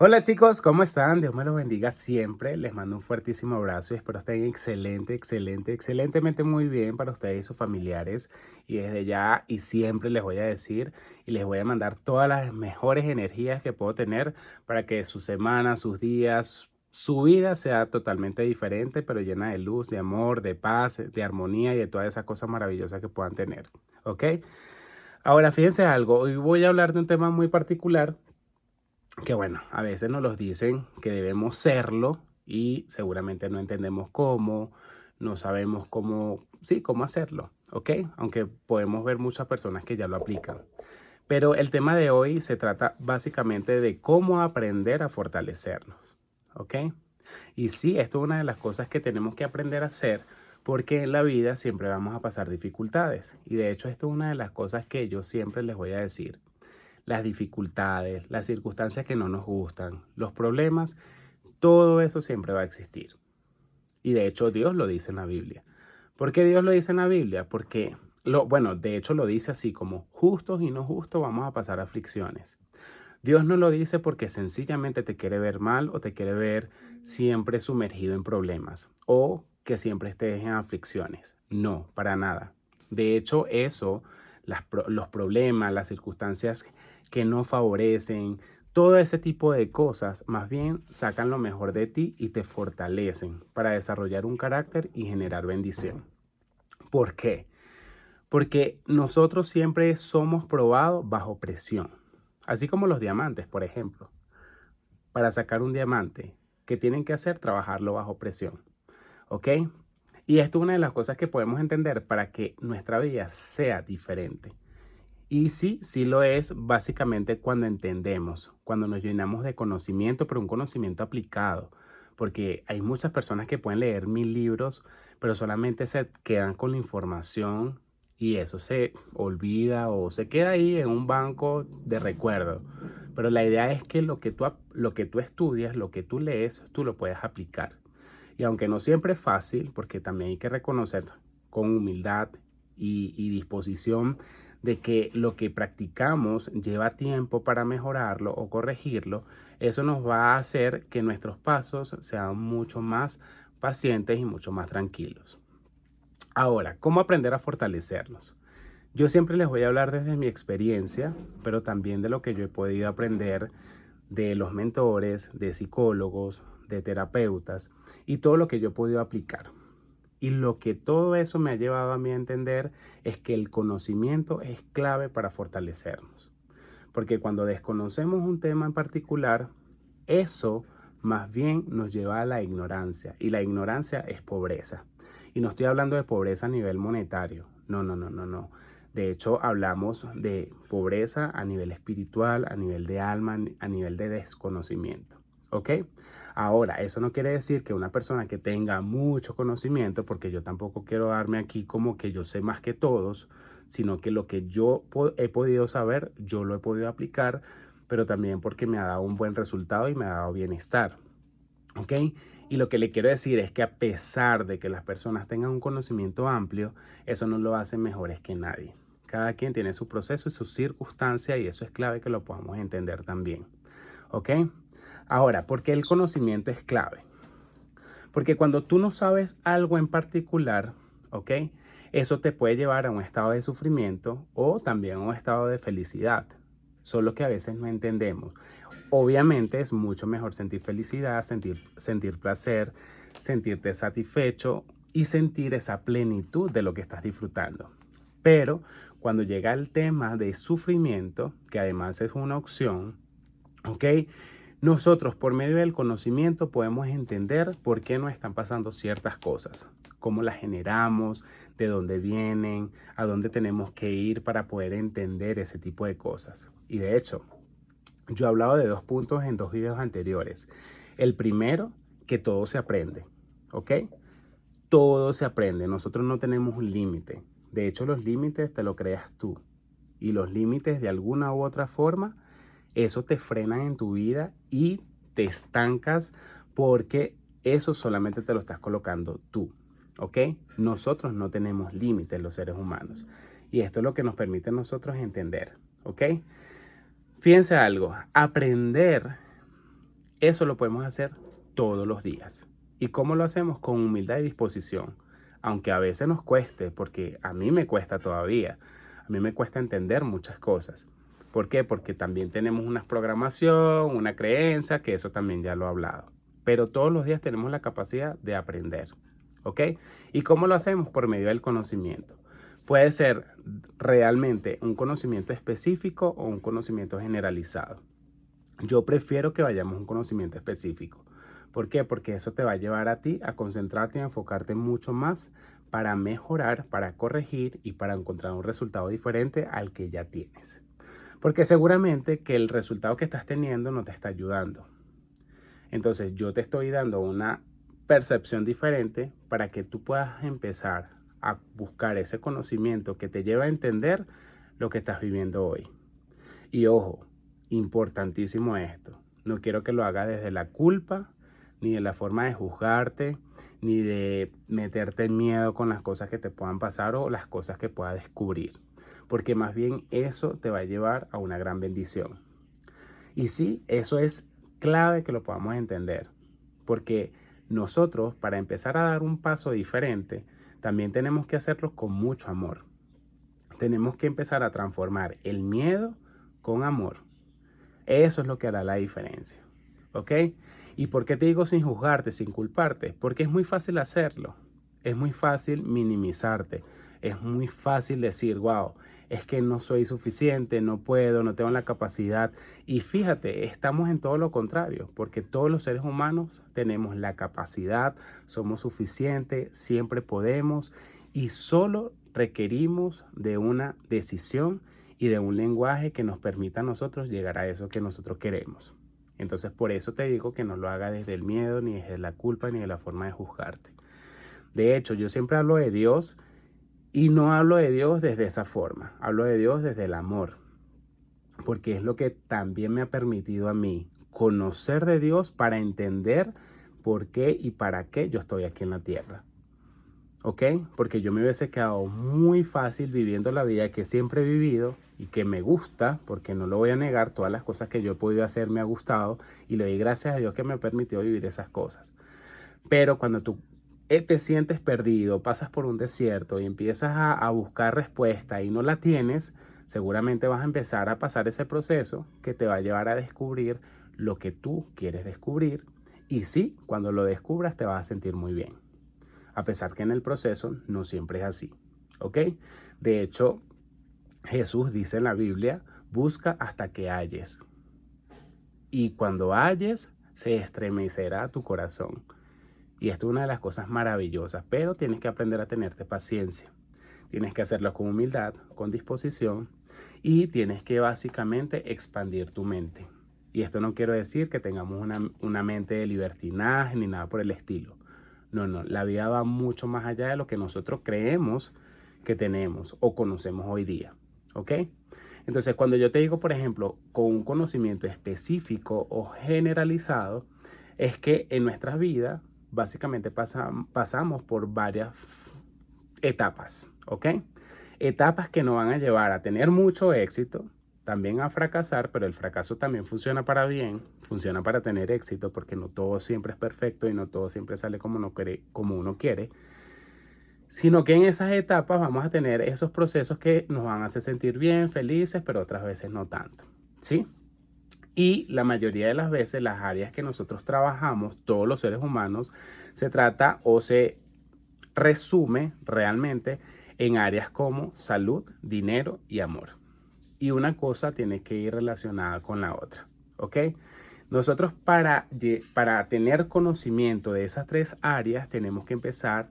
Hola chicos, ¿cómo están? Dios me los bendiga siempre. Les mando un fuertísimo abrazo y espero estén excelentemente muy bien para ustedes y sus familiares. Y desde ya y siempre les voy a decir y les voy a mandar todas las mejores energías que puedo tener para que su semana, sus días, su vida sea totalmente diferente, pero llena de luz, de amor, de paz, de armonía y de todas esas cosas maravillosas que puedan tener. ¿Ok? Ahora, fíjense algo, hoy voy a hablar de un tema muy particular que bueno, a veces nos los dicen que debemos serlo y seguramente no entendemos cómo, no sabemos cómo, sí, cómo hacerlo, ¿ok? Aunque podemos ver muchas personas que ya lo aplican. Pero el tema de hoy se trata básicamente de cómo aprender a fortalecernos, ¿ok? Y sí, esto es una de las cosas que tenemos que aprender a hacer porque en la vida siempre vamos a pasar dificultades. Y de hecho, esto es una de las cosas que yo siempre les voy a decir. Las dificultades, las circunstancias que no nos gustan, los problemas, todo eso siempre va a existir. Y de hecho Dios lo dice en la Biblia. ¿Por qué Dios lo dice en la Biblia? Porque, bueno, de hecho lo dice así como justos y no justos vamos a pasar aflicciones. Dios no lo dice porque sencillamente te quiere ver mal o te quiere ver siempre sumergido en problemas o que siempre estés en aflicciones. No, para nada. De hecho, eso, los problemas, las circunstancias que no favorecen, todo ese tipo de cosas, más bien sacan lo mejor de ti y te fortalecen para desarrollar un carácter y generar bendición. ¿Por qué? Porque nosotros siempre somos probados bajo presión. Así como los diamantes, por ejemplo. Para sacar un diamante, ¿qué tienen que hacer? Trabajarlo bajo presión. ¿Ok? Y esto es una de las cosas que podemos entender para que nuestra vida sea diferente. Y sí, sí lo es básicamente cuando entendemos, cuando nos llenamos de conocimiento, pero un conocimiento aplicado. Porque hay muchas personas que pueden leer 1000 libros, pero solamente se quedan con la información y eso se olvida o se queda ahí en un banco de recuerdo. Pero la idea es que lo que tú estudias, lo que tú lees, tú lo puedes aplicar. Y aunque no siempre es fácil, porque también hay que reconocer con humildad y disposición de que lo que practicamos lleva tiempo para mejorarlo o corregirlo, eso nos va a hacer que nuestros pasos sean mucho más pacientes y mucho más tranquilos. Ahora, ¿cómo aprender a fortalecernos? Yo siempre les voy a hablar desde mi experiencia, pero también de lo que yo he podido aprender de los mentores, de psicólogos, de terapeutas y todo lo que yo he podido aplicar. Y lo que todo eso me ha llevado a mí a entender es que el conocimiento es clave para fortalecernos. Porque cuando desconocemos un tema en particular, eso más bien nos lleva a la ignorancia. Y la ignorancia es pobreza. Y no estoy hablando de pobreza a nivel monetario. No, no, no, no, no. De hecho, hablamos de pobreza a nivel espiritual, a nivel de alma, a nivel de desconocimiento. ¿Ok? Ahora, eso no quiere decir que una persona que tenga mucho conocimiento, porque yo tampoco quiero darme aquí como que yo sé más que todos, sino que lo que yo he podido saber, yo lo he podido aplicar, pero también porque me ha dado un buen resultado y me ha dado bienestar. ¿Ok? Y lo que le quiero decir es que a pesar de que las personas tengan un conocimiento amplio, eso no lo hace mejores que nadie. Cada quien tiene su proceso y su circunstancia y eso es clave que lo podamos entender también. ¿Ok? Ahora, ¿por qué el conocimiento es clave? Porque cuando tú no sabes algo en particular, ¿ok? Eso te puede llevar a un estado de sufrimiento o también a un estado de felicidad. Solo que a veces no entendemos. Obviamente es mucho mejor sentir felicidad, sentir placer, sentirte satisfecho y sentir esa plenitud de lo que estás disfrutando. Pero cuando llega el tema de sufrimiento, que además es una opción, ¿ok? Nosotros por medio del conocimiento podemos entender por qué nos están pasando ciertas cosas, cómo las generamos, de dónde vienen, a dónde tenemos que ir para poder entender ese tipo de cosas. Y de hecho, yo he hablado de 2 puntos en 2 videos anteriores. El primero, que todo se aprende, ¿ok? Todo se aprende, nosotros no tenemos un límite. De hecho, los límites te lo creas tú. Y los límites de alguna u otra forma, eso te frena en tu vida y te estancas porque eso solamente te lo estás colocando tú, ¿ok? Nosotros no tenemos límites los seres humanos. Y esto es lo que nos permite a nosotros entender, ¿ok? Fíjense algo, aprender Eso lo podemos hacer todos los días. ¿Y cómo lo hacemos? Con humildad y disposición. Aunque a veces nos cueste, porque a mí me cuesta todavía. A mí me cuesta entender muchas cosas. ¿Por qué? Porque también tenemos una programación, una creencia, que eso también ya lo he hablado. Pero todos los días tenemos la capacidad de aprender. ¿Ok? ¿Y cómo lo hacemos? Por medio del conocimiento. Puede ser realmente un conocimiento específico o un conocimiento generalizado. Yo prefiero que vayamos a un conocimiento específico. ¿Por qué? Porque eso te va a llevar a ti a concentrarte y a enfocarte mucho más para mejorar, para corregir y para encontrar un resultado diferente al que ya tienes. Porque seguramente que el resultado que estás teniendo no te está ayudando. Entonces yo te estoy dando una percepción diferente para que tú puedas empezar a buscar ese conocimiento que te lleva a entender lo que estás viviendo hoy. Y ojo, importantísimo esto, no quiero que lo hagas desde la culpa, ni de la forma de juzgarte, ni de meterte en miedo con las cosas que te puedan pasar o las cosas que puedas descubrir, porque más bien eso te va a llevar a una gran bendición. Y sí, eso es clave que lo podamos entender, porque nosotros, para empezar a dar un paso diferente, también tenemos que hacerlo con mucho amor. Tenemos que empezar a transformar el miedo con amor. Eso es lo que hará la diferencia. ¿Ok? ¿Y por qué te digo sin juzgarte, sin culparte? Porque es muy fácil hacerlo. Es muy fácil minimizarte. Es muy fácil decir, wow, es que no soy suficiente, no puedo, no tengo la capacidad. Y fíjate, estamos en todo lo contrario, porque todos los seres humanos tenemos la capacidad, somos suficientes, siempre podemos y solo requerimos de una decisión y de un lenguaje que nos permita a nosotros llegar a eso que nosotros queremos. Entonces, por eso te digo que no lo haga desde el miedo, ni desde la culpa, ni de la forma de juzgarte. De hecho, yo siempre hablo de Dios y no hablo de Dios desde esa forma. Hablo de Dios desde el amor, porque es lo que también me ha permitido a mí conocer de Dios para entender por qué y para qué yo estoy aquí en la tierra. ¿Ok? Porque yo me hubiese quedado muy fácil viviendo la vida que siempre he vivido y que me gusta, porque no lo voy a negar, todas las cosas que yo he podido hacer me ha gustado y le doy gracias a Dios que me permitió vivir esas cosas. Pero cuando tú te sientes perdido, pasas por un desierto y empiezas a buscar respuesta y no la tienes, seguramente vas a empezar a pasar ese proceso que te va a llevar a descubrir lo que tú quieres descubrir. Y sí, cuando lo descubras te vas a sentir muy bien. A pesar que en el proceso no siempre es así, ¿ok? De hecho, Jesús dice en la Biblia, busca hasta que halles. Y cuando halles, se estremecerá tu corazón. Y esto es una de las cosas maravillosas, pero tienes que aprender a tenerte paciencia. Tienes que hacerlo con humildad, con disposición y tienes que básicamente expandir tu mente. Y esto no quiero decir que tengamos una mente de libertinaje ni nada por el estilo. No, la vida va mucho más allá de lo que nosotros creemos que tenemos o conocemos hoy día, ¿ok? Entonces, cuando yo te digo, por ejemplo, con un conocimiento específico o generalizado, es que en nuestras vidas básicamente pasamos por varias etapas, ¿ok? Etapas que nos van a llevar a tener mucho éxito, también a fracasar, pero el fracaso también funciona para bien, funciona para tener éxito, porque no todo siempre es perfecto y no todo siempre sale como uno quiere, sino que en esas etapas vamos a tener esos procesos que nos van a hacer sentir bien, felices, pero otras veces no tanto, ¿sí? Y la mayoría de las veces las áreas que nosotros trabajamos, todos los seres humanos, se trata o se resume realmente en áreas como salud, dinero y amor. Y una cosa tiene que ir relacionada con la otra, ¿ok? Nosotros para tener conocimiento de esas tres áreas tenemos que empezar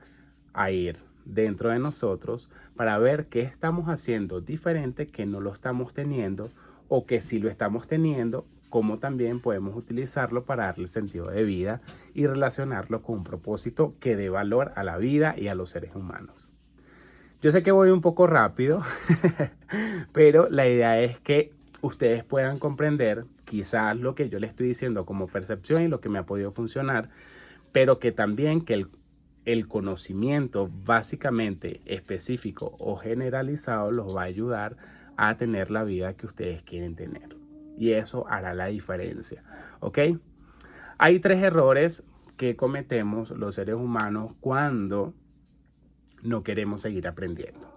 a ir dentro de nosotros para ver qué estamos haciendo diferente, que no lo estamos teniendo o que sí lo estamos teniendo, cómo también podemos utilizarlo para darle sentido de vida y relacionarlo con un propósito que dé valor a la vida y a los seres humanos. Yo sé que voy un poco rápido, pero la idea es que ustedes puedan comprender quizás lo que yo les estoy diciendo como percepción y lo que me ha podido funcionar, pero que también que el conocimiento básicamente específico o generalizado los va a ayudar a tener la vida que ustedes quieren tener. Y eso hará la diferencia, ¿ok? Hay 3 errores que cometemos los seres humanos cuando no queremos seguir aprendiendo.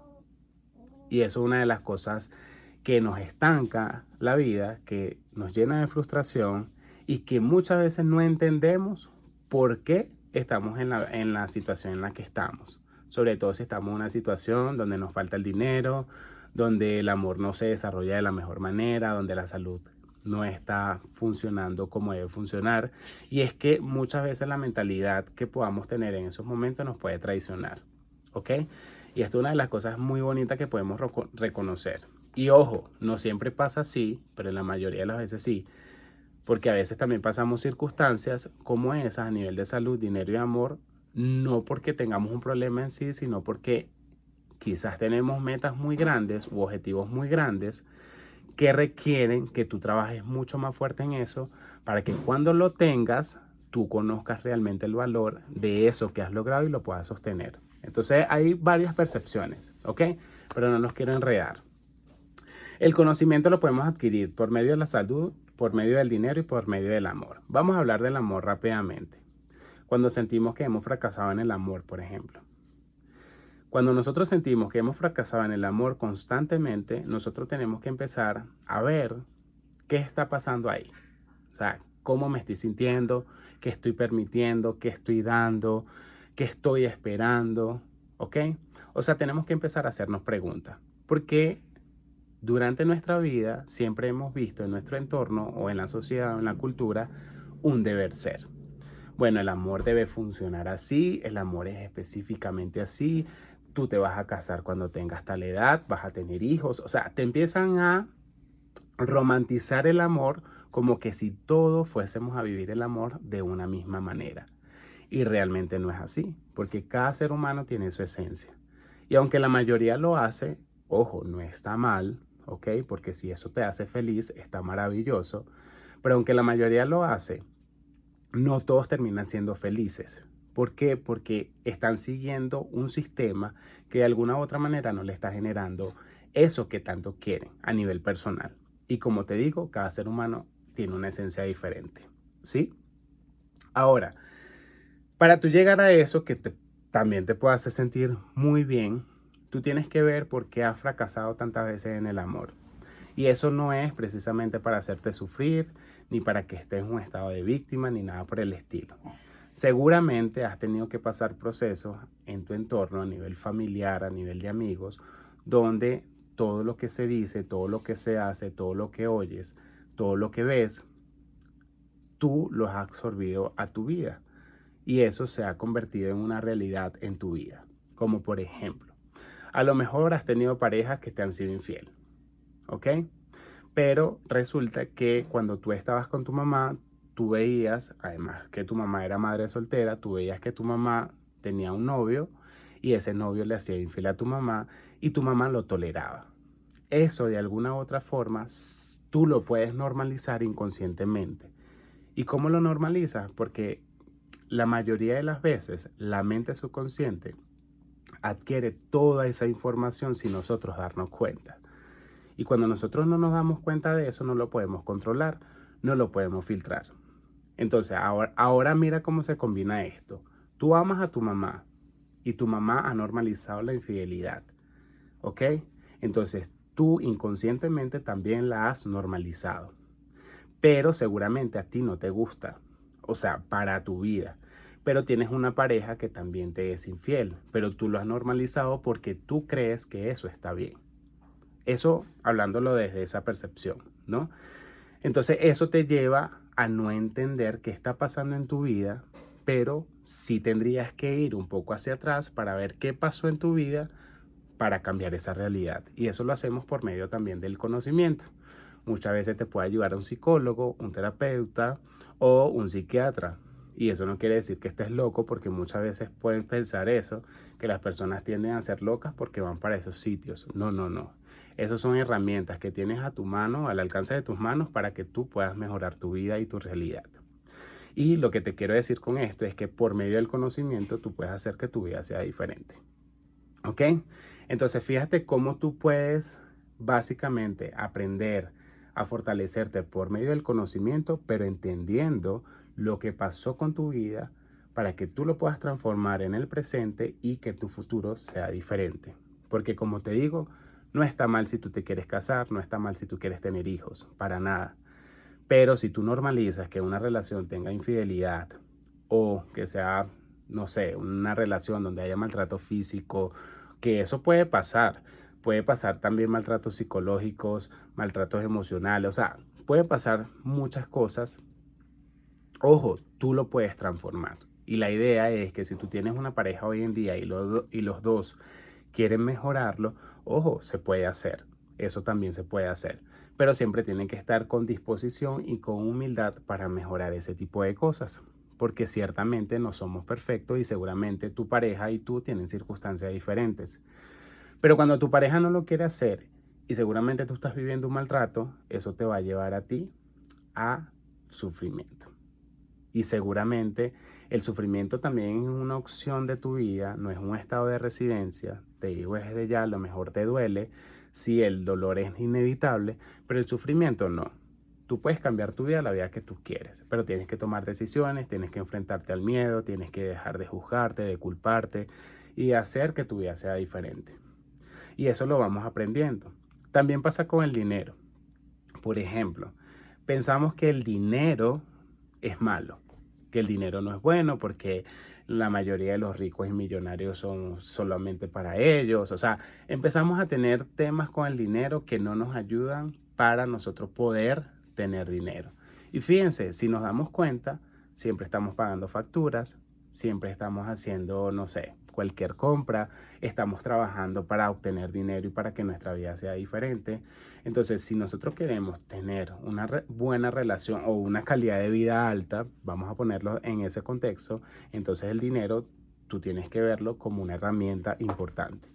Y eso es una de las cosas que nos estanca la vida, que nos llena de frustración y que muchas veces no entendemos por qué estamos en la situación en la que estamos. Sobre todo si estamos en una situación donde nos falta el dinero, donde el amor no se desarrolla de la mejor manera, donde la salud no está funcionando como debe funcionar. Y es que muchas veces la mentalidad que podamos tener en esos momentos nos puede traicionar. ¿Ok? Y esto es una de las cosas muy bonitas que podemos reconocer. Y ojo, no siempre pasa así, pero en la mayoría de las veces sí. Porque a veces también pasamos circunstancias como esas a nivel de salud, dinero y amor, no porque tengamos un problema en sí, sino porque quizás tenemos metas muy grandes u objetivos muy grandes que requieren que tú trabajes mucho más fuerte en eso para que cuando lo tengas, tú conozcas realmente el valor de eso que has logrado y lo puedas sostener. Entonces hay varias percepciones, ¿ok? Pero no nos quiero enredar. El conocimiento lo podemos adquirir por medio de la salud, por medio del dinero y por medio del amor. Vamos a hablar del amor rápidamente. Cuando sentimos que hemos fracasado en el amor, por ejemplo. Cuando nosotros sentimos que hemos fracasado en el amor constantemente, nosotros tenemos que empezar a ver qué está pasando ahí. O sea, cómo me estoy sintiendo, qué estoy permitiendo, qué estoy dando, qué estoy esperando, ¿ok? O sea, tenemos que empezar a hacernos preguntas. Porque durante nuestra vida siempre hemos visto en nuestro entorno o en la sociedad o en la cultura un deber ser. Bueno, el amor debe funcionar así, el amor es específicamente así, tú te vas a casar cuando tengas tal edad, vas a tener hijos, o sea, te empiezan a romantizar el amor como que si todos fuésemos a vivir el amor de una misma manera. Y realmente no es así, porque cada ser humano tiene su esencia. Y aunque la mayoría lo hace, ojo, no está mal, ¿ok? Porque si eso te hace feliz, está maravilloso. Pero aunque la mayoría lo hace, no todos terminan siendo felices. ¿Por qué? Porque están siguiendo un sistema que de alguna u otra manera no le está generando eso que tanto quieren a nivel personal. Y como te digo, cada ser humano tiene una esencia diferente, ¿sí? Ahora, para tú llegar a eso también te puede hacer sentir muy bien, tú tienes que ver por qué has fracasado tantas veces en el amor. Y eso no es precisamente para hacerte sufrir, ni para que estés en un estado de víctima, ni nada por el estilo. Seguramente has tenido que pasar procesos en tu entorno a nivel familiar, a nivel de amigos, donde todo lo que se dice, todo lo que se hace, todo lo que oyes, todo lo que ves, tú lo has absorbido a tu vida. Y eso se ha convertido en una realidad en tu vida. Como por ejemplo, a lo mejor has tenido parejas que te han sido infiel, ¿ok? Pero resulta que cuando tú estabas con tu mamá, tú veías, además que tu mamá era madre soltera, tú veías que tu mamá tenía un novio y ese novio le hacía infiel a tu mamá y tu mamá lo toleraba. Eso de alguna u otra forma tú lo puedes normalizar inconscientemente. ¿Y cómo lo normalizas? Porque la mayoría de las veces la mente subconsciente adquiere toda esa información sin nosotros darnos cuenta. Y cuando nosotros no nos damos cuenta de eso, no lo podemos controlar, no lo podemos filtrar. Entonces, ahora mira cómo se combina esto. Tú amas a tu mamá y tu mamá ha normalizado la infidelidad, ¿ok? Entonces, tú inconscientemente también la has normalizado. Pero seguramente a ti no te gusta, o sea, para tu vida. Pero tienes una pareja que también te es infiel, pero tú lo has normalizado porque tú crees que eso está bien. Eso hablándolo desde esa percepción, ¿no? Entonces eso te lleva a no entender qué está pasando en tu vida, pero sí tendrías que ir un poco hacia atrás para ver qué pasó en tu vida para cambiar esa realidad. Y eso lo hacemos por medio también del conocimiento. Muchas veces te puede ayudar un psicólogo, un terapeuta o un psiquiatra. Y eso no quiere decir que estés loco, porque muchas veces pueden pensar eso, que las personas tienden a ser locas porque van para esos sitios. No, no, no. Esas son herramientas que tienes a tu mano, al alcance de tus manos, para que tú puedas mejorar tu vida y tu realidad. Y lo que te quiero decir con esto es que por medio del conocimiento tú puedes hacer que tu vida sea diferente. ¿Ok? Entonces fíjate cómo tú puedes básicamente aprender a fortalecerte por medio del conocimiento, pero entendiendo lo que pasó con tu vida para que tú lo puedas transformar en el presente y que tu futuro sea diferente. Porque como te digo, no está mal si tú te quieres casar, no está mal si tú quieres tener hijos, para nada. Pero si tú normalizas que una relación tenga infidelidad o que sea, no sé, una relación donde haya maltrato físico, que eso puede pasar también maltratos psicológicos, maltratos emocionales, o sea, puede pasar muchas cosas. Ojo, tú lo puedes transformar. Y la idea es que si tú tienes una pareja hoy en día y los dos quieren mejorarlo, ojo, se puede hacer. Eso también se puede hacer. Pero siempre tienen que estar con disposición y con humildad para mejorar ese tipo de cosas. Porque ciertamente no somos perfectos y seguramente tu pareja y tú tienen circunstancias diferentes. Pero cuando tu pareja no lo quiere hacer y seguramente tú estás viviendo un maltrato, eso te va a llevar a ti a sufrimiento. Y seguramente el sufrimiento también es una opción de tu vida, no es un estado de residencia. Te digo desde ya, a lo mejor te duele, si el dolor es inevitable, pero el sufrimiento no. Tú puedes cambiar tu vida a la vida que tú quieres, pero tienes que tomar decisiones, tienes que enfrentarte al miedo, tienes que dejar de juzgarte, de culparte y hacer que tu vida sea diferente. Y eso lo vamos aprendiendo. También pasa con el dinero. Por ejemplo, pensamos que el dinero es malo, que el dinero no es bueno porque la mayoría de los ricos y millonarios son solamente para ellos. O sea, empezamos a tener temas con el dinero que no nos ayudan para nosotros poder tener dinero. Y fíjense, si nos damos cuenta, siempre estamos pagando facturas, siempre estamos haciendo, no sé, cualquier compra, estamos trabajando para obtener dinero y para que nuestra vida sea diferente. Entonces, si nosotros queremos tener una buena relación o una calidad de vida alta, vamos a ponerlo en ese contexto, entonces el dinero tú tienes que verlo como una herramienta importante.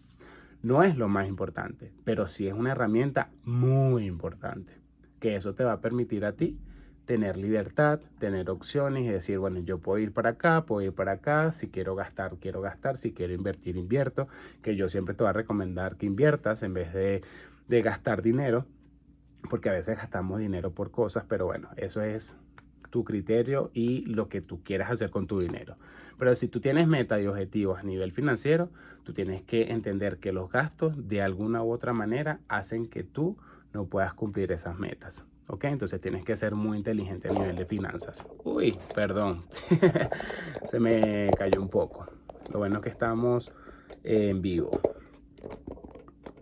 No es lo más importante, pero sí es una herramienta muy importante, que eso te va a permitir a ti tener libertad, tener opciones y decir, bueno, yo puedo ir para acá, puedo ir para acá, si quiero gastar, si quiero invertir, invierto, que yo siempre te voy a recomendar que inviertas en vez de gastar dinero, porque a veces gastamos dinero por cosas, pero bueno, eso es tu criterio y lo que tú quieras hacer con tu dinero. Pero si tú tienes metas y objetivos a nivel financiero, tú tienes que entender que los gastos de alguna u otra manera hacen que tú no puedas cumplir esas metas. ¿Ok? Entonces tienes que ser muy inteligente a nivel de finanzas. Uy, perdón. Se me cayó un poco. Lo bueno es que estamos en vivo.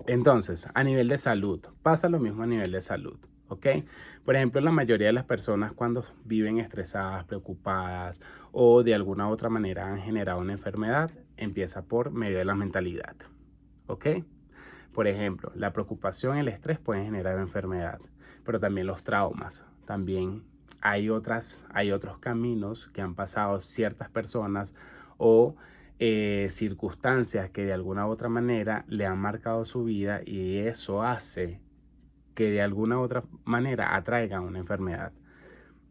Entonces, a nivel de salud, pasa lo mismo a nivel de salud, ¿ok? Por ejemplo, la mayoría de las personas cuando viven estresadas, preocupadas o de alguna u otra manera han generado una enfermedad, empieza por medio de la mentalidad, ¿ok? Por ejemplo, la preocupación y el estrés pueden generar enfermedad, pero también los traumas, también hay otros caminos que han pasado ciertas personas o circunstancias que de alguna u otra manera le han marcado su vida y eso hace que de alguna u otra manera atraigan una enfermedad.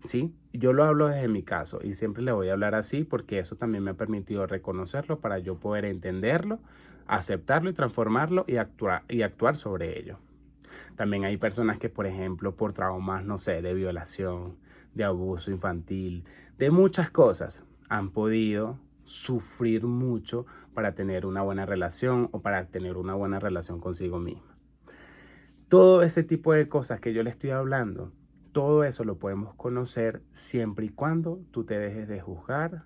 ¿Sí? Yo lo hablo desde mi caso y siempre le voy a hablar así porque eso también me ha permitido reconocerlo para yo poder entenderlo, aceptarlo y transformarlo y actuar sobre ello. También hay personas que, por ejemplo, por traumas, no sé, de violación, de abuso infantil, de muchas cosas, han podido sufrir mucho para tener una buena relación o para tener una buena relación consigo misma. Todo ese tipo de cosas que yo le estoy hablando, todo eso lo podemos conocer siempre y cuando tú te dejes de juzgar,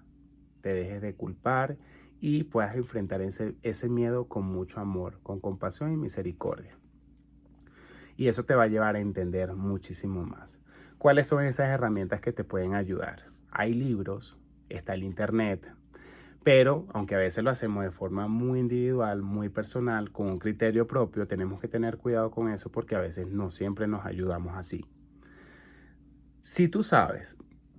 te dejes de culpar y puedas enfrentar ese miedo con mucho amor, con compasión y misericordia. Y eso te va a llevar a entender muchísimo más. ¿Cuáles son esas herramientas que te pueden ayudar? Hay libros, está el internet, pero aunque a veces lo hacemos de forma muy individual, muy personal, con un criterio propio, tenemos que tener cuidado con eso porque a veces no siempre nos ayudamos así. Si tú sabes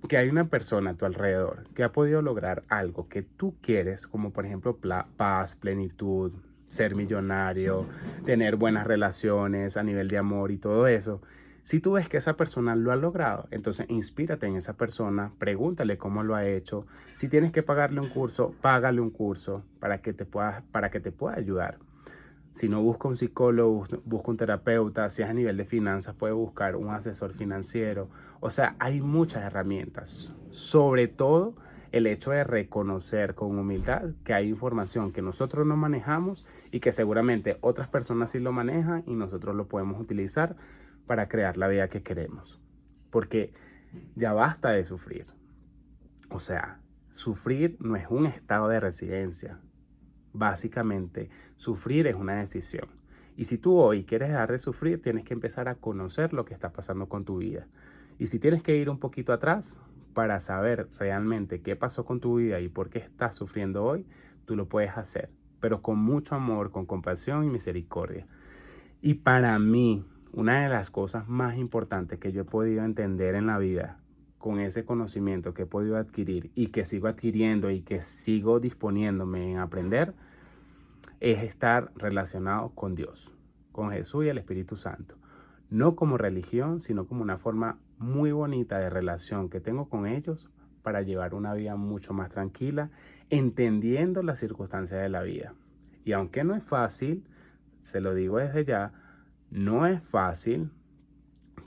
que hay una persona a tu alrededor que ha podido lograr algo que tú quieres, como por ejemplo paz, plenitud, ser millonario, tener buenas relaciones a nivel de amor y todo eso, si tú ves que esa persona lo ha logrado, entonces inspírate en esa persona, pregúntale cómo lo ha hecho. Si tienes que pagarle un curso, págale un curso para que te pueda ayudar. Si no, busca un psicólogo, busca un terapeuta. Si es a nivel de finanzas, puede buscar un asesor financiero. O sea, hay muchas herramientas. Sobre todo el hecho de reconocer con humildad que hay información que nosotros no manejamos y que seguramente otras personas sí lo manejan y nosotros lo podemos utilizar para crear la vida que queremos. Porque ya basta de sufrir. O sea, sufrir no es un estado de residencia. Básicamente, sufrir es una decisión. Y si tú hoy quieres dejar de sufrir, tienes que empezar a conocer lo que está pasando con tu vida. Y si tienes que ir un poquito atrás para saber realmente qué pasó con tu vida y por qué estás sufriendo hoy, tú lo puedes hacer, pero con mucho amor, con compasión y misericordia. Y para mí, una de las cosas más importantes que yo he podido entender en la vida, con ese conocimiento que he podido adquirir y que sigo adquiriendo y que sigo disponiéndome en aprender, es estar relacionado con Dios, con Jesús y el Espíritu Santo. No como religión, sino como una forma muy bonita de relación que tengo con ellos para llevar una vida mucho más tranquila, entendiendo las circunstancias de la vida. Y aunque no es fácil, se lo digo desde ya, no es fácil,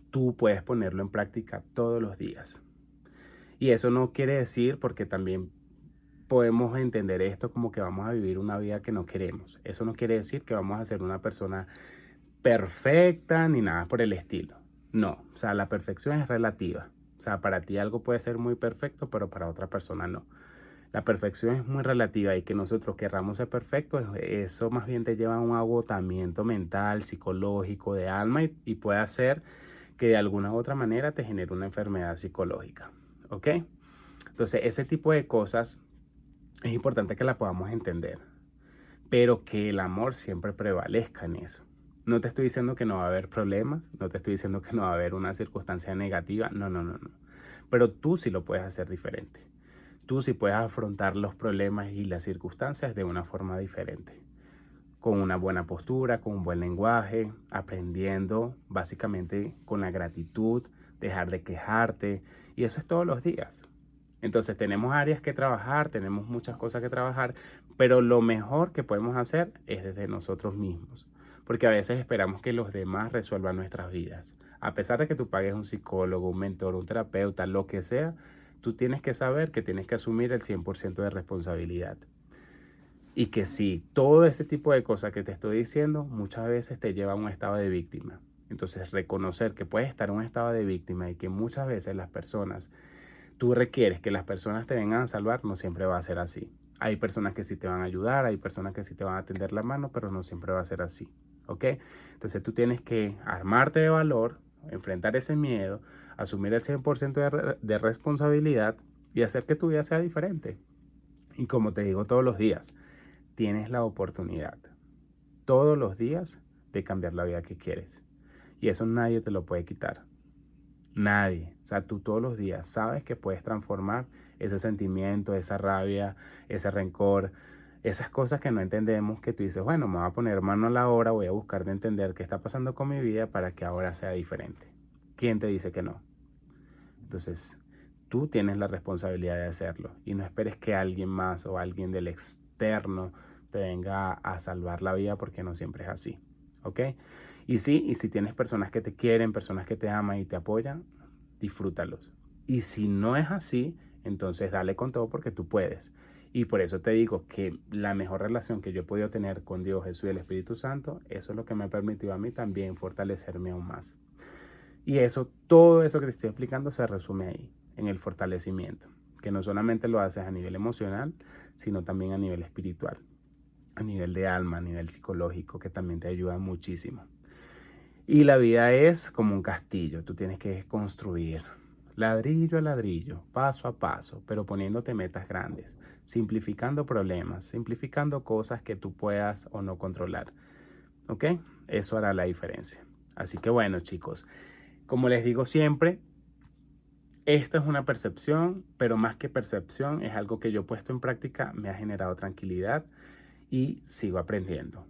tú puedes ponerlo en práctica todos los días. Y eso no quiere decir, porque también podemos entender esto como que vamos a vivir una vida que no queremos. Eso no quiere decir que vamos a ser una persona perfecta ni nada por el estilo. No, o sea, la perfección es relativa. O sea, para ti algo puede ser muy perfecto, pero para otra persona no. La perfección es muy relativa y que nosotros querramos ser perfectos, eso más bien te lleva a un agotamiento mental, psicológico, de alma y puede hacer que de alguna u otra manera te genere una enfermedad psicológica. ¿Ok? Entonces, ese tipo de cosas es importante que la podamos entender, pero que el amor siempre prevalezca en eso. No te estoy diciendo que no va a haber problemas, no te estoy diciendo que no va a haber una circunstancia negativa, no, no, no, no. Pero tú sí lo puedes hacer diferente. Tú sí puedes afrontar los problemas y las circunstancias de una forma diferente. Con una buena postura, con un buen lenguaje, aprendiendo básicamente con la gratitud, dejar de quejarte. Y eso es todos los días. Entonces tenemos áreas que trabajar, tenemos muchas cosas que trabajar, pero lo mejor que podemos hacer es desde nosotros mismos, porque a veces esperamos que los demás resuelvan nuestras vidas. A pesar de que tú pagues un psicólogo, un mentor, un terapeuta, lo que sea, tú tienes que saber que tienes que asumir el 100% de responsabilidad. Y que sí, todo ese tipo de cosas que te estoy diciendo muchas veces te lleva a un estado de víctima. Entonces reconocer que puedes estar en un estado de víctima y que muchas veces las personas tú requieres que las personas te vengan a salvar, no siempre va a ser así. Hay personas que sí te van a ayudar, hay personas que sí te van a tender la mano, pero no siempre va a ser así. ¿Ok? Entonces tú tienes que armarte de valor, enfrentar ese miedo, asumir el 100% de responsabilidad y hacer que tu vida sea diferente. Y como te digo todos los días, tienes la oportunidad todos los días de cambiar la vida que quieres. Y eso nadie te lo puede quitar. Nadie. O sea, tú todos los días sabes que puedes transformar ese sentimiento, esa rabia, ese rencor, esas cosas que no entendemos, que tú dices, bueno, me voy a poner mano a la obra, voy a buscar de entender qué está pasando con mi vida para que ahora sea diferente. ¿Quién te dice que no? Entonces, tú tienes la responsabilidad de hacerlo y no esperes que alguien más o alguien del externo te venga a salvar la vida porque no siempre es así. ¿Ok? Y sí, y si tienes personas que te quieren, personas que te aman y te apoyan, disfrútalos. Y si no es así, entonces dale con todo porque tú puedes. Y por eso te digo que la mejor relación que yo he podido tener con Dios, Jesús y el Espíritu Santo, eso es lo que me ha permitido a mí también fortalecerme aún más. Y eso, todo eso que te estoy explicando se resume ahí, en el fortalecimiento, que no solamente lo haces a nivel emocional, sino también a nivel espiritual, a nivel de alma, a nivel psicológico, que también te ayuda muchísimo. Y la vida es como un castillo, tú tienes que construir ladrillo a ladrillo, paso a paso, pero poniéndote metas grandes, simplificando problemas, simplificando cosas que tú puedas o no controlar. ¿Ok? Eso hará la diferencia. Así que bueno, chicos, como les digo siempre, esta es una percepción, pero más que percepción, es algo que yo he puesto en práctica, me ha generado tranquilidad y sigo aprendiendo.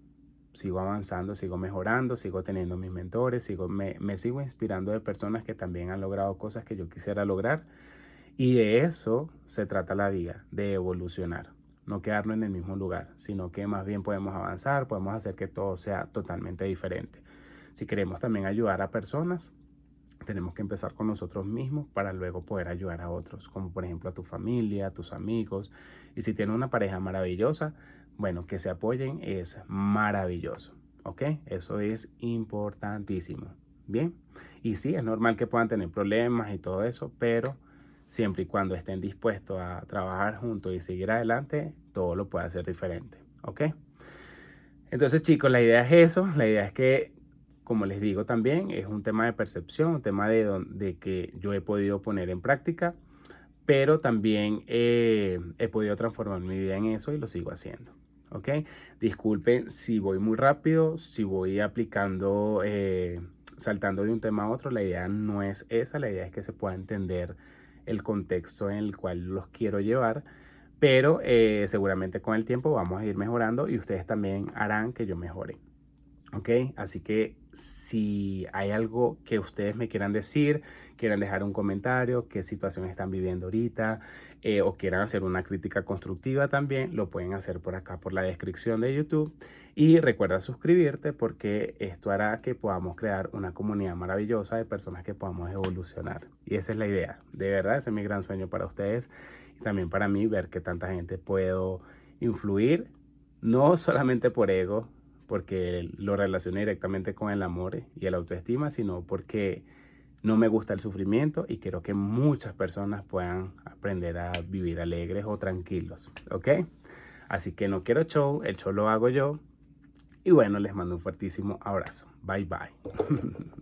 Sigo avanzando, sigo mejorando, sigo teniendo mis mentores, me sigo inspirando de personas que también han logrado cosas que yo quisiera lograr. Y de eso se trata la vida, de evolucionar. no quedarnos en el mismo lugar, sino que más bien podemos avanzar, podemos hacer que todo sea totalmente diferente. Si queremos también ayudar a personas, tenemos que empezar con nosotros mismos para luego poder ayudar a otros, como por ejemplo a tu familia, a tus amigos. Y si tienes una pareja maravillosa, bueno, que se apoyen es maravilloso, ¿ok? Eso es importantísimo, ¿bien? Y sí, es normal que puedan tener problemas y todo eso, pero siempre y cuando estén dispuestos a trabajar juntos y seguir adelante, todo lo puede hacer diferente, ¿ok? Entonces, chicos, la idea es eso. La idea es que, como les digo también, es un tema de percepción, un tema de que yo he podido poner en práctica, pero también he podido transformar mi vida en eso y lo sigo haciendo. ¿Ok? Disculpen si voy muy rápido, si voy aplicando, saltando de un tema a otro. La idea no es esa, la idea es que se pueda entender el contexto en el cual los quiero llevar, pero seguramente con el tiempo vamos a ir mejorando y ustedes también harán que yo mejore. ¿Ok? Así que si hay algo que ustedes me quieran decir, quieran dejar un comentario, qué situación están viviendo ahorita, o quieran hacer una crítica constructiva también, lo pueden hacer por acá, por la descripción de YouTube. Y recuerda suscribirte porque esto hará que podamos crear una comunidad maravillosa de personas que podamos evolucionar. Y esa es la idea. De verdad, ese es mi gran sueño para ustedes y también para mí, ver que tanta gente puedo influir, no solamente por ego, porque lo relacioné directamente con el amor y el autoestima, sino porque no me gusta el sufrimiento y quiero que muchas personas puedan aprender a vivir alegres o tranquilos, ¿ok? Así que no quiero show, el show lo hago yo. Y bueno, les mando un fuertísimo abrazo. Bye bye.